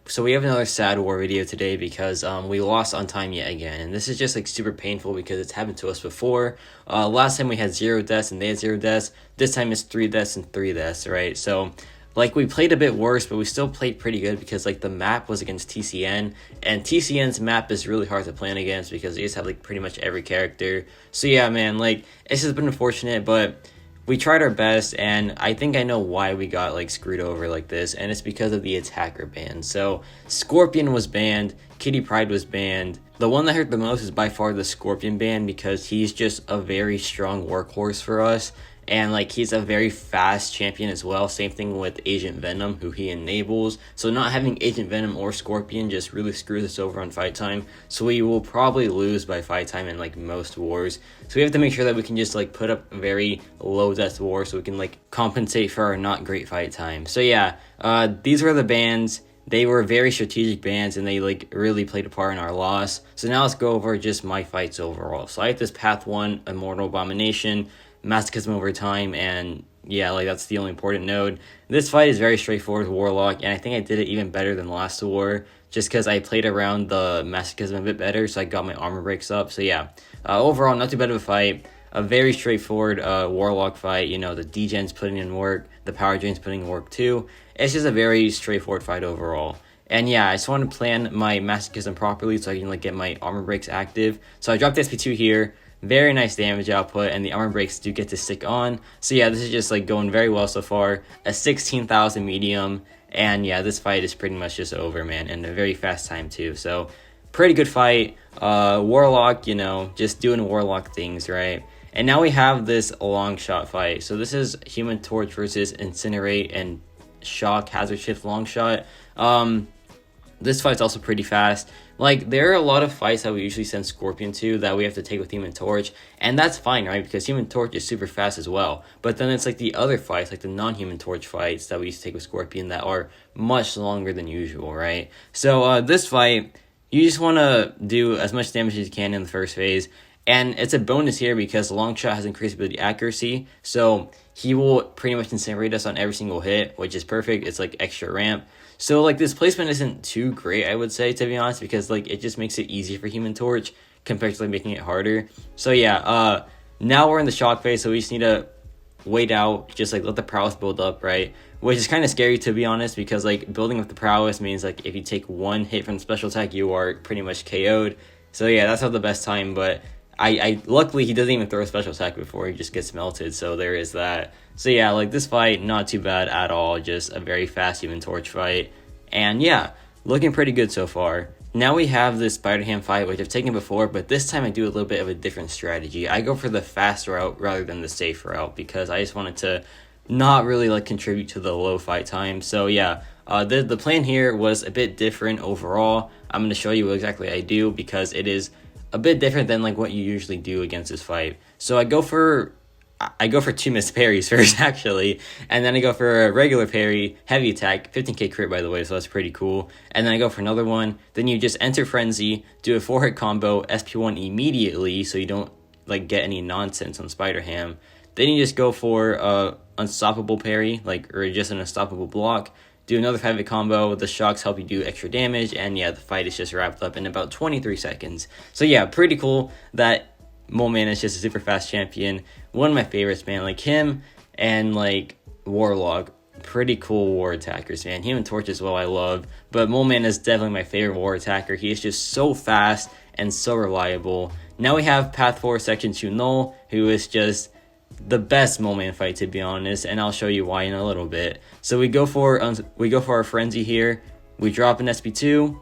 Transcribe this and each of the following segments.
So we have another sad war video today because we lost on time yet again, and this is just like super painful because it's happened to us before. Last time we had 0 deaths and they had 0 deaths. This time it's 3 deaths and 3 deaths, right? So like we played a bit worse, but we still played pretty good because like the map was against TCN, and TCN's map is really hard to plan against because they just have like pretty much every character. So yeah, man, like it's just been unfortunate, but we tried our best, and I think I know why we got like screwed over like this, and it's because of the attacker ban. So Scorpion was banned, Kitty Pryde was banned. The one that hurt the most is by far the Scorpion ban because he's just a very strong workhorse for us, and like he's a very fast champion as well. Same thing with Agent Venom, who he enables. So not having Agent Venom or Scorpion just really screws us over on fight time. So we will probably lose by fight time in like most wars. So we have to make sure that we can just like put up a very low death war so we can like compensate for our not great fight time. So yeah, these were the bans. They were very strategic bans, and they like really played a part in our loss. So now let's go over just my fights overall. So I had this Path 1 Immortal Abomination, Masochism over time, and yeah, like that's the only important node. This fight is very straightforward with Warlock, and I think I did it even better than last war just because I played around the Masochism a bit better, so I got my armor breaks up. So yeah, overall not too bad of a fight. A very straightforward Warlock fight. You know, the degen's putting in work, the power drain's putting in work too. It's just a very straightforward fight overall. And yeah, I just want to plan my Masochism properly so I can like get my armor breaks active. So I dropped SP2 here. Very nice damage output, and the armor breaks do get to stick on. So yeah, this is just like going very well so far. A 16,000 medium, and yeah, this fight is pretty much just over, man, and a very fast time too. So pretty good fight. Warlock, you know, just doing Warlock things, right? And now we have this Longshot fight. So this is Human Torch versus Incinerate and Shock Hazard Shift Longshot. This fight's also pretty fast. Like, there are a lot of fights that we usually send Scorpion to that we have to take with Human Torch, and that's fine, right? Because Human Torch is super fast as well. But then it's like the other fights, like the non-Human Torch fights that we used to take with Scorpion that are much longer than usual, right? So this fight, you just want to do as much damage as you can in the first phase. And it's a bonus here because Longshot has increased ability accuracy, so he will pretty much incinerate us on every single hit, which is perfect. It's like extra ramp. So like this placement isn't too great, I would say, to be honest, because like it just makes it easier for Human Torch compared to like making it harder. So yeah, now we're in the shock phase, so we just need to wait out, just like let the prowess build up, right? Which is kind of scary, to be honest, because like building up the prowess means like if you take one hit from the special attack, you are pretty much KO'd. So yeah, that's not the best time, but I luckily he doesn't even throw a special attack before he just gets melted, so there is that. So yeah, like this fight, not too bad at all, just a very fast Human Torch fight. And yeah, looking pretty good so far. Now we have this Spider-Ham fight, which I've taken before, but this time I do a little bit of a different strategy. I go for the fast route rather than the safe route because I just wanted to not really like contribute to the low fight time. So yeah, the plan here was a bit different overall. I'm going to show you what exactly I do because it is a bit different than like what you usually do against this fight. So I go for 2 missed parries first, actually, and then I go for a regular parry, heavy attack, 15k crit by the way, so that's pretty cool. And then I go for another one. Then you just enter frenzy, do a 4-hit combo, SP1 immediately, so you don't like get any nonsense on Spider-Ham. Then you just go for unstoppable parry, like, or just an unstoppable block. Do another 5-hit combo, the shocks help you do extra damage, and yeah, the fight is just wrapped up in about 23 seconds. So yeah, pretty cool that Mole Man is just a super fast champion. One of my favorites, man. Like him and like Warlock, pretty cool war attackers, man. Human Torch as well, I love. But Mole Man is definitely my favorite war attacker. He is just so fast and so reliable. Now we have Path 4 Section 2 Knull, who is just the best Mole Man fight, to be honest, and I'll show you why in a little bit. So we go for our frenzy here. We drop an SP2,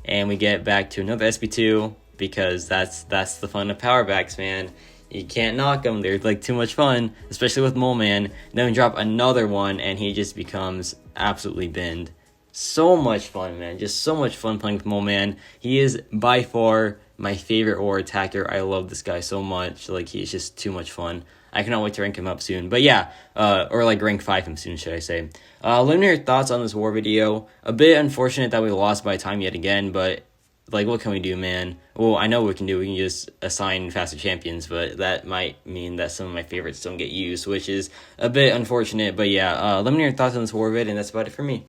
and we get back to another SP2 because that's the fun of power backs, man. You can't knock them; they're like too much fun, especially with Mole Man. Then we drop another one, and he just becomes absolutely binned. So much fun, man. Just so much fun playing with Mole Man. He is by far my favorite war attacker. I love this guy so much. Like, he's just too much fun. I cannot wait to rank him up soon. But yeah, or like rank 5 him soon, should I say. Let me know your thoughts on this war video. A bit unfortunate that we lost by time yet again, but like, what can we do, man? Well, I know what we can do. We can just assign faster champions, but that might mean that some of my favorites don't get used, which is a bit unfortunate. But yeah, let me know your thoughts on this war vid, and that's about it for me.